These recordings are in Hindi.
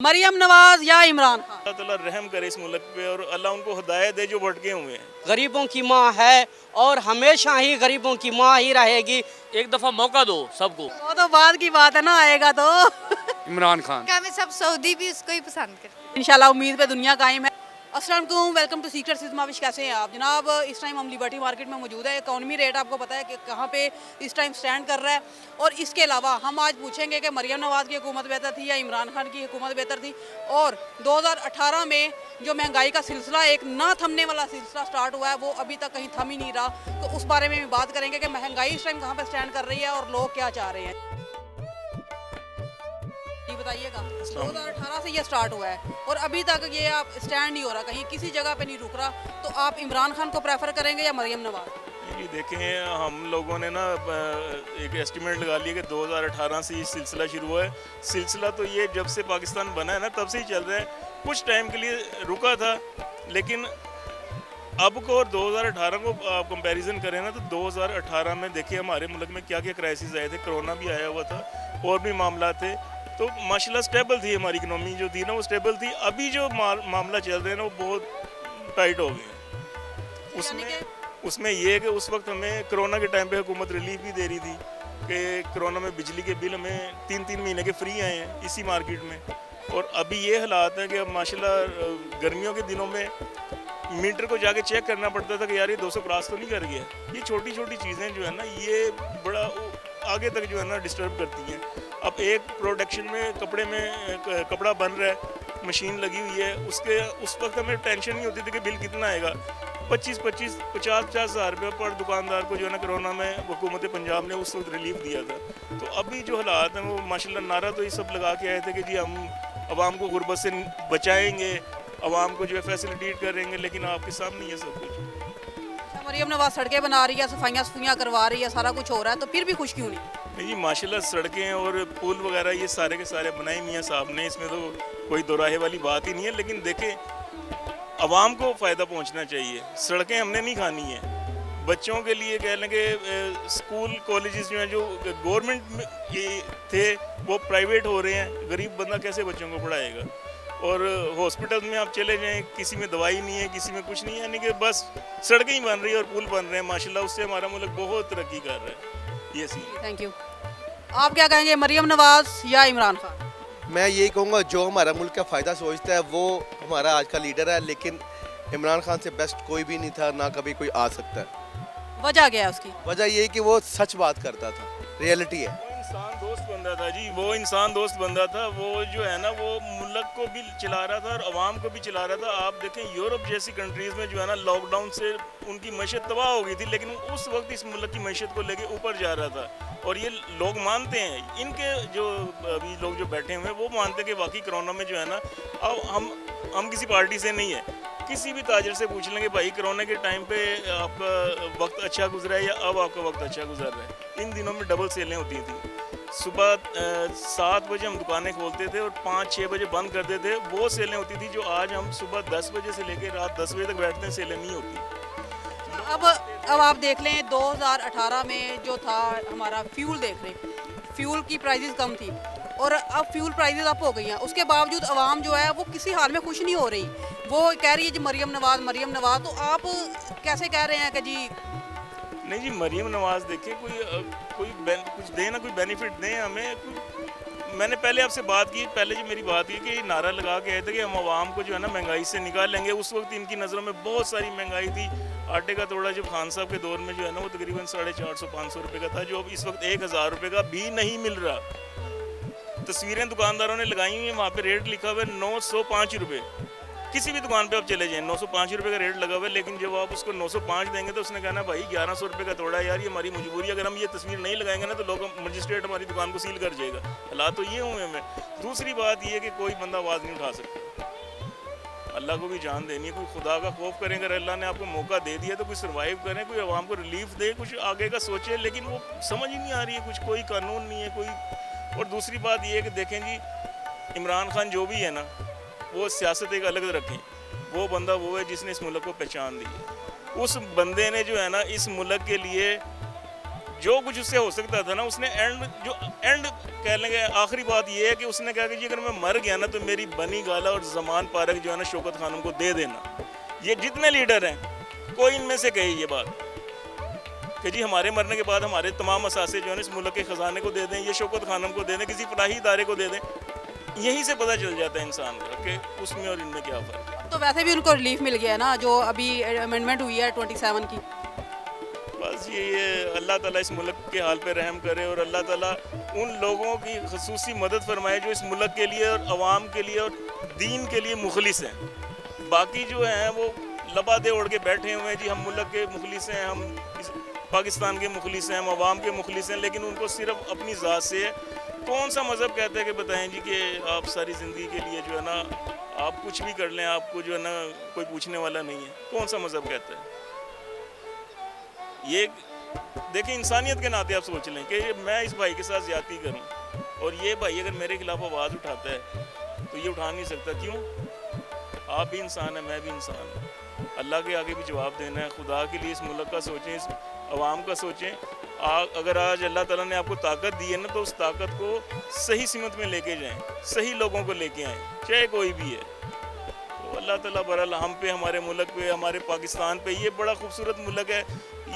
मरियम नवाज या इमरान खान? अल्लाह ताला रहम करे इस मुल्क पे और अल्लाह उनको हिदायत दे जो भटके हुए हैं। गरीबों की माँ है और हमेशा ही गरीबों की माँ ही रहेगी। एक दफा मौका दो सबको। वो तो बाद की बात है ना, आएगा तो इमरान खान का में सब सऊदी भी उसको ही पसंद करते। इंशाल्लाह उम्मीद पे दुनिया कायम है। अस्सलाम वालेकुम, वेलकम टू सीक्रेट सिज़माविश। कैसे हैं आप जनाब? इस टाइम हम लिबर्टी मार्केट में मौजूद है। इकॉनमी रेट आपको पता है कि कहाँ पे इस टाइम स्टैंड कर रहा है। और इसके अलावा हम आज पूछेंगे कि मरियम नवाज़ की हुकूमत बेहतर थी या इमरान खान की हुकूमत बेहतर थी। और 2018 में जो महंगाई का सिलसिला, एक ना थमने वाला सिलसिला स्टार्ट हुआ है, वो अभी तक कहीं थम ही नहीं रहा। तो उस बारे में भी बात करेंगे कि महंगाई इस टाइम कहाँ पर स्टैंड कर रही है और लोग क्या चाह रहे हैं। बताइएगा, 2018 से ये स्टार्ट हुआ है और अभी तक ये आप स्टैंड नहीं हो रहा, कहीं किसी जगह पे नहीं रुक रहा। तो आप इमरान खान को प्रेफर करेंगे या मरियम नवाज? ये देखें, हम लोगों ने ना एक एस्टिमेट लगा लिया कि 2018 से ये सिलसिला शुरू हुआ है। सिलसिला तो ये जब से पाकिस्तान बना है ना तब से ही चल रहा है। कुछ टाइम के लिए रुका था, लेकिन अब को और 2018 को आप कंपैरिजन करें ना तो 2018 में देखिए हमारे मुल्क में क्या क्या क्राइसिस आए थे। कोरोना भी आया हुआ था और भी मामला थे, तो माशाल्लाह स्टेबल थी हमारी इकनॉमी जो थी ना, वो स्टेबल थी। अभी जो मामला चल रहे हैं ना वो बहुत टाइट हो गए हैं। उसमें ये है कि उस वक्त हमें कोरोना के टाइम पे हुकूमत रिलीफ भी दे रही थी कि कोरोना में बिजली के बिल हमें 3-3 महीने के फ्री आए हैं इसी मार्केट में। और अभी ये हालात है कि अब माशाल्लाह गर्मियों के दिनों में मीटर को जाके चेक करना पड़ता था कि यार ये 200 क्रॉस तो नहीं कर गया। ये छोटी छोटी चीज़ें जो है ना, ये बड़ा आगे तक जो है ना डिस्टर्ब करती हैं। अब एक प्रोडक्शन में कपड़े में कपड़ा बन रहा है, मशीन लगी हुई है, उस वक्त हमें टेंशन नहीं होती थी कि बिल कितना आएगा। 50 हज़ार रुपये पर दुकानदार को जो है ना कोरोना में हुकूमत पंजाब ने उस वक्त रिलीफ दिया था। तो अभी जो हालात हैं वो माशाल्लाह नारा तो ये सब लगा के आए थे कि जी हम आवाम को गुर्बत से बचाएंगे, आवाम को जो है फैसिलिटेट करेंगे, लेकिन आपके सामने ये सब कुछ। मरियम नवाज सड़कें बना रही है, सफाइयाँ करवा रही है, सारा कुछ हो रहा है, तो फिर भी खुश क्यों नहीं? जी माशाल्लाह सड़कें और पुल वगैरह ये सारे के सारे बनाए मियाँ साहब ने, इसमें तो कोई दोराहे वाली बात ही नहीं है। लेकिन देखें, आवाम को फ़ायदा पहुंचना चाहिए। सड़कें हमने नहीं खानी है। बच्चों के लिए कह लें कि स्कूल कॉलेजेस जो हैं, जो गवर्नमेंट थे वो प्राइवेट हो रहे हैं। गरीब बंदा कैसे बच्चों को पढ़ाएगा? और हॉस्पिटल में आप चले जाएं, किसी में दवाई नहीं है, किसी में कुछ नहीं है, यानी कि बस सड़कें ही बन रही है और पुल बन रहे हैं। माशाल्लाह उससे हमारा मुल्क बहुत तरक्की कर रहा है। ये सी थैंक यू। आप क्या कहेंगे, मरियम नवाज या इमरान खान? मैं यही कहूँगा, जो हमारा मुल्क का फ़ायदा सोचता है वो हमारा आज का लीडर है। लेकिन इमरान खान से बेस्ट कोई भी नहीं था, ना कभी कोई आ सकता है। वजह क्या है उसकी? वजह यही कि वो सच बात करता था, रियलिटी है। इंसान दोस्त बंदा था जी, वो इंसान दोस्त बंदा था। वो जो है ना, वो मुल्क को भी चला रहा था और आवाम को भी चला रहा था। आप देखें यूरोप जैसी कंट्रीज़ में जो है ना, लॉकडाउन से उनकी मैशत तबाह हो गई थी, लेकिन उस वक्त इस मुल्क की मैशत को लेके ऊपर जा रहा था। और ये लोग मानते हैं, इनके जो अभी लोग जो बैठे हुए हैं वो मानते हैं कि वाकई कोरोना में जो है ना, अब हम किसी पार्टी से नहीं है। किसी भी ताजर से पूछ लेंगे भाई कोरोना के टाइम पे आपका वक्त अच्छा गुजरा है या अब आपका वक्त अच्छा गुजर रहा है। इन दिनों में डबल सेलें होती थी। सुबह 7 बजे हम दुकानें खोलते थे और 5-6 बजे बंद करते थे। वो सेलें होती थी जो आज हम सुबह 10 बजे से लेकर रात 10 बजे तक बैठते हैं, सेलें नहीं होती। अब आप देख लें, 2018 में जो था हमारा फ्यूल, देख लें फ्यूल की प्राइसेस कम थी और अब फ्यूल प्राइसेस अप हो गई हैं। उसके बावजूद आवाम जो है वो किसी हाल में खुश नहीं हो रही। वो कह रही है जी मरियम नवाज। तो आप कैसे कह रहे हैं कि जी नहीं जी, मरियम नवाज देखें, कुछ दें ना, कोई बेनिफिट दें हमें। मैंने पहले आपसे बात की, पहले जी मेरी बात की कि नारा लगा के आए थे कि हम आवाम को जो है ना महंगाई से निकाल लेंगे। उस वक्त इनकी नज़रों में बहुत सारी महंगाई थी। आटे का तोड़ा जब खान साहब के दौर में जो है ना, वो तकरीबन 450-500 रुपये का था, जो अब इस वक्त 1000 रुपये का भी नहीं मिल रहा। तस्वीरें दुकानदारों ने लगाई हुई हैं, वहाँ पे रेट लिखा हुआ है 905 रुपये। किसी भी दुकान पे आप चले जाएं, 905 रुपये का रेट लगा हुआ है। लेकिन जब आप उसको 905 देंगे तो उसने कहना भाई 1100 रुपये का तोड़ा है यार, ये हमारी मजबूरी है। अगर हम ये तस्वीर नहीं लगाएंगे ना तो लोग, मजिस्ट्रेट हमारी दुकान को सील कर जाएगा। हालात तो ये हुए हमें। दूसरी बात ये कि कोई बंदा आवाज़ नहीं उठा सकता। अल्लाह को भी जान देनी है, कोई खुदा का खौफ करें। अगर अल्लाह ने आपको मौका दे दिया तो कोई सर्वाइव करें, कोई आवाम को रिलीफ दे, कुछ आगे का सोचे। लेकिन वो समझ ही नहीं आ रही है, कुछ कोई कानून नहीं है कोई। और दूसरी बात ये है कि देखें जी, इमरान खान जो भी है ना, वो सियासत एक अलग रखें। वो बंदा वो है जिसने इस मुल्क को पहचान दी है। उस बंदे ने जो है ना, इस मुल्क के लिए जो कुछ उससे हो सकता था ना, उसने एंड कह लेंगे आखिरी बात ये है कि उसने कहा कि जी अगर मैं मर गया ना तो मेरी बनी गाला और जमान पारक जो है ना शौकत खानम को दे देना। ये जितने लीडर हैं कोई इनमें से कहे ये बात कि जी हमारे मरने के बाद हमारे तमाम असासे जो है ना इस मुल्क के ख़जाने को दे दें, ये शौकत खानम को दे दें, किसी फलाही इदारे को दे दें। यहीं से पता चल जाता है इंसान का कि उसमें और इनमें क्या फ़र्क है। तो वैसे भी उनको रिलीफ मिल गया है ना, जो अभी अमेंडमेंट हुई है 27 की। बस ये अल्लाह ताला इस मुल्क के हाल पे रहम करे और अल्लाह ताला उन लोगों की खसूसी मदद फरमाए जो इस मुल्क के लिए और अवाम के लिए और दीन के लिए मुखलिस हैं। बाकी जो हैं वो लबादे ओढ़ के बैठे हुए हैं जी हम मुल्क के मुखलिस हैं, हम इस पाकिस्तान के मुखलिस हैं, हम अवाम के मुखलिस हैं, लेकिन उनको सिर्फ अपनी ज़ात से है। कौन सा मज़हब कहता है कि बताएं जी कि आप सारी ज़िंदगी के लिए जो है ना आप कुछ भी कर लें, आपको जो है ना कोई पूछने वाला नहीं है। कौन सा मज़हब कहता है? ये देखिए इंसानियत के नाते आप सोच लें कि मैं इस भाई के साथ ज़्यादती करूं और ये भाई अगर मेरे खिलाफ आवाज़ उठाता है तो ये उठा नहीं सकता। क्यों? आप भी इंसान हैं, मैं भी इंसान हूँ। अल्लाह के आगे भी जवाब देना है। खुदा के लिए इस मुल्क का सोचें, इस अवाम का सोचें। अगर आज अल्लाह ताला ने आपको ताकत दी है ना तो उस ताकत को सही सिमत में लेके जाएं, सही लोगों को लेके आएँ, चाहे कोई भी है। तो अल्लाह ताला बहरहाल हम पे, हमारे मुल्क पे, हमारे पाकिस्तान पे, ये बड़ा खूबसूरत मुल्क है।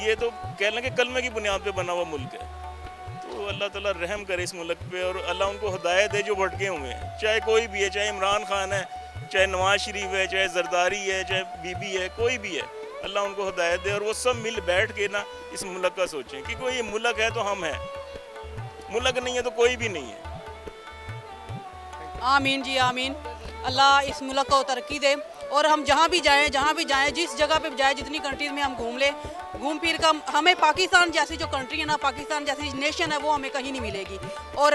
ये तो कह लें कि कलमे की बुनियाद पे बना हुआ मुल्क है। तो अल्लाह ताला रहम करे इस मुल्क पे और अल्लाह उनको हिदायत दे जो भटके हुए हैं, चाहे कोई भी है, चाहे इमरान खान है, चाहे नवाज शरीफ है, चाहे जरदारी है, चाहे बीबी है, कोई भी है। अल्लाह उनको हिदायत दे और वो सब मिल बैठ के ना इस मुल्क का सोचें कि कोई मुल्क है तो हम हैं, मुल्क नहीं है तो कोई भी नहीं है। आमीन जी आमीन। अल्लाह इस मुल्क को तरक्की दे और हम जहाँ भी जाएं, जिस जगह पे जाएं, जितनी कंट्रीज़ में हम घूम लें, घूम फिर कर हमें पाकिस्तान जैसी जो कंट्री है ना, पाकिस्तान जैसी नेशन है वो हमें कहीं नहीं मिलेगी। और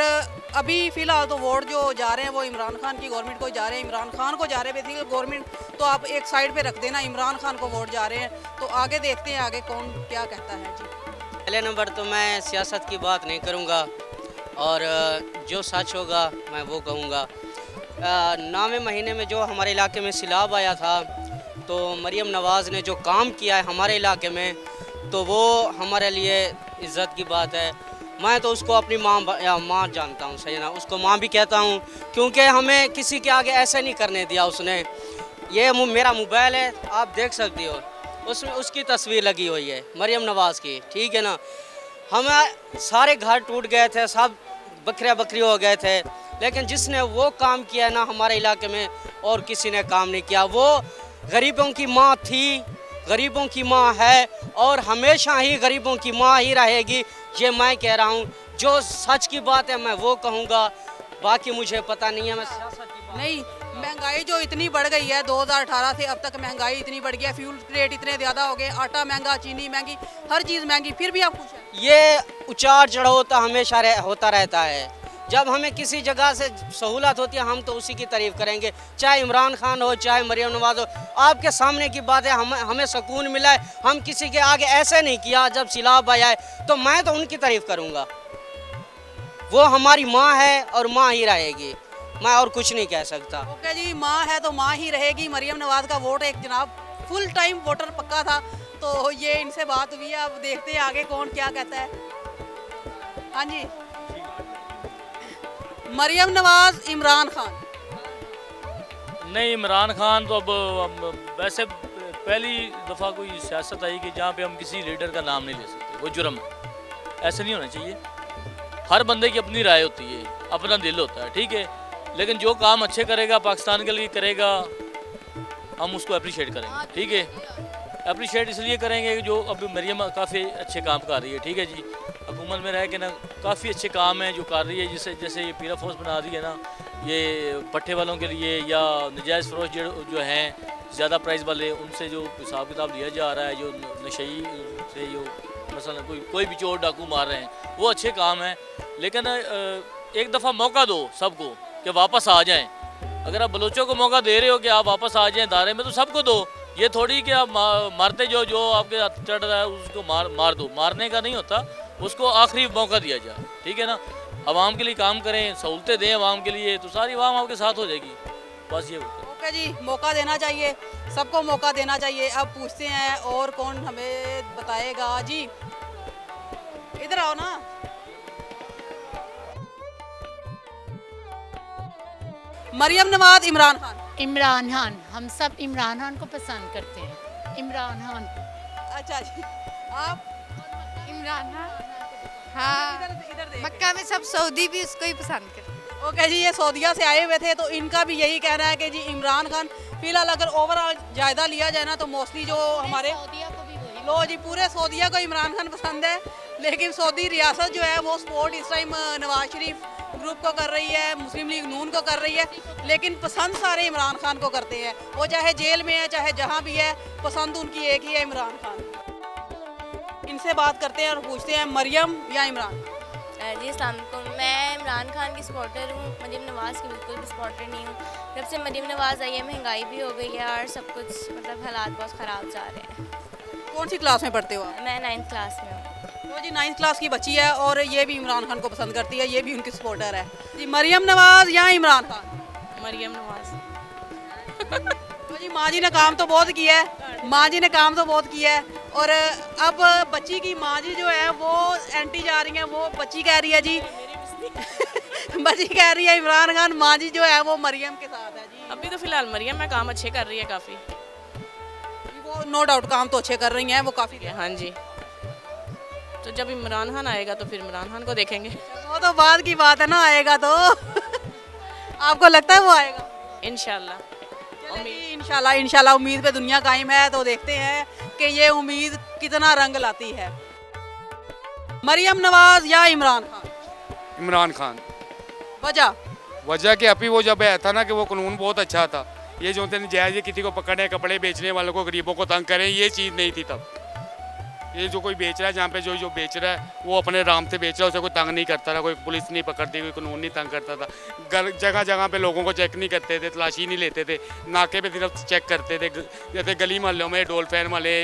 अभी फ़िलहाल तो वोट जो जा रहे हैं वो इमरान खान की गवर्नमेंट को जा रहे हैं, इमरान खान को जा रहे हैं। बेसिकली गवर्नमेंट तो आप एक साइड पे रख देना, इमरान खान को वोट जा रहे हैं। तो आगे देखते हैं आगे कौन क्या कहता है जी। पहले नंबर तो मैं सियासत की बात नहीं करूँगा और जो सच होगा मैं वो कहूँगा। 9वें महीने में जो हमारे इलाके में सैलाब आया था तो मरियम नवाज़ ने जो काम किया है हमारे इलाके में तो वो हमारे लिए इज़्ज़त की बात है। मैं तो उसको अपनी माँ जानता हूँ, सही ना, उसको माँ भी कहता हूँ क्योंकि हमें किसी के आगे ऐसे नहीं करने दिया उसने। ये मेरा मोबाइल है, आप देख सकती हो, उसमें उसकी तस्वीर लगी हुई है मरियम नवाज़ की, ठीक है ना। हमें सारे घर टूट गए थे, सब बकरी हो गए थे, लेकिन जिसने वो काम किया ना हमारे इलाके में और किसी ने काम नहीं किया। वो गरीबों की माँ थी, गरीबों की माँ है और हमेशा ही गरीबों की माँ ही रहेगी। ये मैं कह रहा हूँ, जो सच की बात है मैं वो कहूँगा, बाकी मुझे पता नहीं है। मैं सियासत की बात नहीं, महंगाई जो इतनी बढ़ गई है 2018 से अब तक महंगाई इतनी बढ़ गई है, फ्यूल रेट इतने ज़्यादा हो गए, आटा महंगा, चीनी महंगी, हर चीज़ महंगी, फिर भी आप खुश हैं? ये उतार चढ़ाव तो हमेशा होता रहता है। जब हमें किसी जगह से सहूलत होती है हम तो उसी की तारीफ़ करेंगे, चाहे इमरान खान हो, चाहे मरियम नवाज़ हो। आपके सामने की बात है, हमें सुकून मिला है, हम किसी के आगे ऐसे नहीं किया। जब सैलाब आया है तो मैं तो उनकी तारीफ़ करूँगा। वो हमारी माँ है और माँ ही रहेगी, मैं और कुछ नहीं कह सकता। ओके जी, माँ है तो माँ ही रहेगी। मरियम नवाज़ का वोट एक जनाब फुल टाइम वोटर पक्का था। तो ये इनसे बात हुई है, अब देखते हैं आगे कौन क्या कहता है। हाँ जी, मरियम नवाज, इमरान खान। नहीं, इमरान खान तो अब वैसे पहली दफ़ा कोई सियासत आई कि जहाँ पे हम किसी लीडर का नाम नहीं ले सकते, वो जुर्म है। ऐसे नहीं होना चाहिए। हर बंदे की अपनी राय होती है, अपना दिल होता है, ठीक है, लेकिन जो काम अच्छे करेगा, पाकिस्तान के लिए करेगा, हम उसको अप्रिशिएट करेंगे, ठीक है। अप्रिशिएट इसलिए करेंगे कि जो अब मरियम काफ़ी अच्छे काम कर रही है, ठीक है जी, हुकूमत में रह के ना काफ़ी अच्छे काम है जो कर रही है। जैसे ये पीरा फोर्स बना रही है ना, ये पट्टे वालों के लिए या नजायज़ फरोश जो हैं ज़्यादा प्राइस वाले, उनसे जो हिसाब किताब लिया जा रहा है, जो नशई से जो मसलन कोई भी चोर डाकू मार रहे हैं, वो अच्छे काम हैं। लेकिन एक दफ़ा मौका दो सबको कि वापस आ जाएँ। अगर आप बलोचों को मौका दे रहे हो कि आप वापस आ जाएँ दायरे में, तो सबको दो। ये थोड़ी कि आप मारते जो आपके हाथ चढ़ रहा है उसको मार दो। मारने का नहीं होता, उसको आखिरी मौका दिया जाए, ठीक है ना। आवाम के लिए काम करें, सहूलतें दें आवाम के लिए, तो सारी आवाम आपके साथ हो जाएगी। बस ये ओके जी, मौका देना चाहिए, सबको मौका देना चाहिए। अब पूछते हैं और कौन हमें बताएगा जी। इधर आओ ना। मरियम नवाज, इमरान खान। इमरान खान, हम सब इमरान खान को पसंद करते हैं। इमरान खान। अच्छा जी, आप? इमरान खान। हाँ, इधर इधर देख। मक्का में सब सऊदी भी उसको ही पसंद करते हैं। ओके जी, ये सऊदीया से आए हुए थे तो इनका भी यही कहना है कि जी इमरान खान फिलहाल अगर ओवरऑल जायजा लिया जाए ना तो मोस्टली जो हमारे सऊदीया को भी वही लो जी पूरे सऊदीया को इमरान खान पसंद है, लेकिन सऊदी रियासत जो है वो सपोर्ट इस टाइम नवाज शरीफ ग्रुप को कर रही है, मुस्लिम लीग नून को कर रही है, लेकिन पसंद सारे इमरान खान को करते हैं। वो चाहे जेल में है चाहे जहाँ भी है, पसंद उनकी एक ही है, इमरान खान। इनसे बात करते हैं और पूछते हैं मरियम या इमरान। जी अस्सलाम वालेकुम। मैं इमरान खान की सपोर्टर हूँ, मरीम नवाज़ की बिल्कुल भी सपोर्टर नहीं हूँ। जब से मरीम नवाज़ आई है महंगाई भी हो गई है और सब कुछ मतलब हालात बहुत ख़राब जा रहे हैं। कौन सी क्लास में पढ़ते हो आप? मैं 9th क्लास में हूँ। वो जी 9th क्लास की बच्ची है और ये भी इमरान खान को पसंद करती है, ये भी उनकी सपोर्टर है जी। मरियम नवाज या इमरान खान? मरीम नवाज़। तो जी माँ जी ने काम तो बहुत किया है, माँ जी ने काम तो बहुत किया है और अब बच्ची की माँ जी जो है वो एंटी जा रही है। वो बच्ची कह रही है जी बच्ची कह रही है इमरान खान, माँ जी जो है वो मरियम के साथ है जी। अभी तो फिलहाल मरियम में काम अच्छे कर रही है काफ़ी। वो नो डाउट काम तो अच्छे कर रही हैं, वो काफ़ी। हाँ जी, तो जब इमरान खान आएगा तो फिर इमरान खान को देखेंगे। वो तो बाद की बात है ना, आएगा तो आपको लगता है वो आएगा? इंशाल्लाह। इंशाल्लाह इंशाल्लाह, उम्मीद पे दुनिया कायम है, तो देखते हैं कि ये उम्मीद कितना रंग लाती है। मरियम नवाज या इमरान खान? इमरान खान। वजह कि अभी वो जब आया था ना कि वो कानून बहुत अच्छा था। ये जो थे जायज़ किसी को पकड़े, कपड़े बेचने वालों को, गरीबों को तंग करें, ये चीज़ नहीं थी तब। ये जो कोई बेच रहा है, जहाँ पे जो बेच रहा है वो अपने राम से बेच रहा है, उसे कोई तंग नहीं करता था, कोई पुलिस नहीं पकड़ती, कोई कानून नहीं तंग करता था। जगह जगह पे लोगों को चेक नहीं करते थे, तलाशी नहीं लेते थे, नाके पे सिर्फ चेक करते थे। जैसे गली मोहल्लों में डोलफैन वाले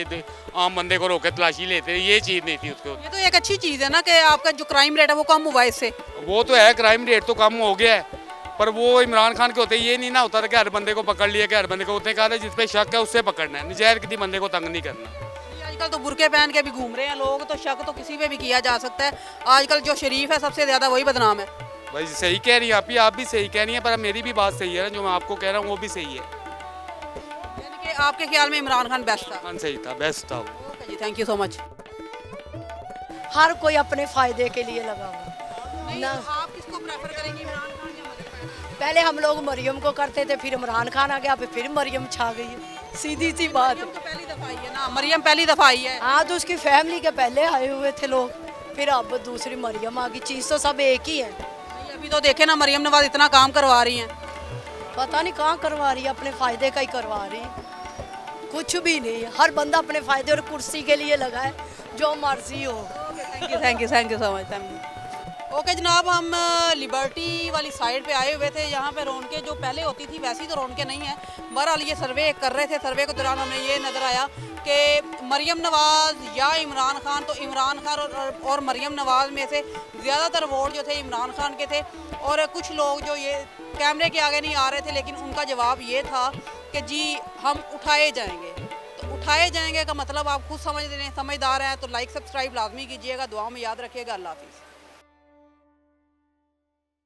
आम बंदे को रोके तलाशी लेते थे, ये चीज़ नहीं थी उसको। ये तो एक अच्छी चीज़ है ना कि आपका जो क्राइम रेट है वो कम हुआ इससे। वो तो है, क्राइम रेट तो कम हो गया है, पर वो इमरान खान के होते ये नहीं ना होता था कि हर बंदे को पकड़ लिया, कि हर बंदे को होते कहा था जिस पे शक है उससे पकड़ना है, नजायज किसी बंदे को तंग नहीं करना। आजकल तो बुरके पहन के भी घूम रहे हैं लोग, तो शक तो किसी पे भी किया जा सकता है। आजकल जो शरीफ है सबसे ज़्यादा वही बदनाम है। भाई सही कह रही हैं आप भी सही कह रही हैं, पर मेरी भी बात सही है, जो मैं आपको कह रहा हूँ वो भी सही है। यानी कि आपके ख्याल में इमरान खान बेस्ट था? खान सही था, बेस्ट था वो। Okay ji, thank you so much. हर कोई अपने फायदे के लिए लगा हुआ। नहीं, आप किसको प्रेफर करेंगे, इमरान खान या मरियम? पहले हम लोग मरियम को करते थे, फिर इमरान खान आ गया, फिर मरियम छा गई है। सीधी सी बात है। मरियम तो पहली दफ़ा आई है ना, मरियम पहली दफ़ा आई है। हाँ, तो उसकी फैमिली के पहले आए हुए थे लोग, फिर अब दूसरी मरियम आ गई। चीज़ तो सब एक ही है। नहीं, अभी तो देखे ना मरियम नवाज इतना काम करवा रही हैं। पता नहीं कहाँ करवा रही है, अपने फ़ायदे का ही करवा रही है, कुछ भी नहीं है। हर बंदा अपने फ़ायदे और कुर्सी के लिए लगा है, जो मर्जी हो। Thank you so much, thank you. Okay जनाब, हम लिबर्टी वाली साइड पे आए हुए थे। यहाँ पे रौनकें जो पहले होती थी वैसी तो रौनकें नहीं है। बहरहाल ये सर्वे कर रहे थे, सर्वे के दौरान हमें ये नज़र आया कि मरियम नवाज़ या इमरान खान, तो इमरान खान और मरियम नवाज़ में से ज़्यादातर वोट जो थे इमरान खान के थे। और कुछ लोग जो ये कैमरे के आगे नहीं आ रहे थे, लेकिन उनका जवाब ये था कि जी हम उठाए जाएंगे। तो उठाए जाएंगे का मतलब आप खुद समझदार हैं, तो लाइक सब्सक्राइब लाजमी कीजिएगा, दुआ में याद रखिएगा। अल्लाह हाफिज़।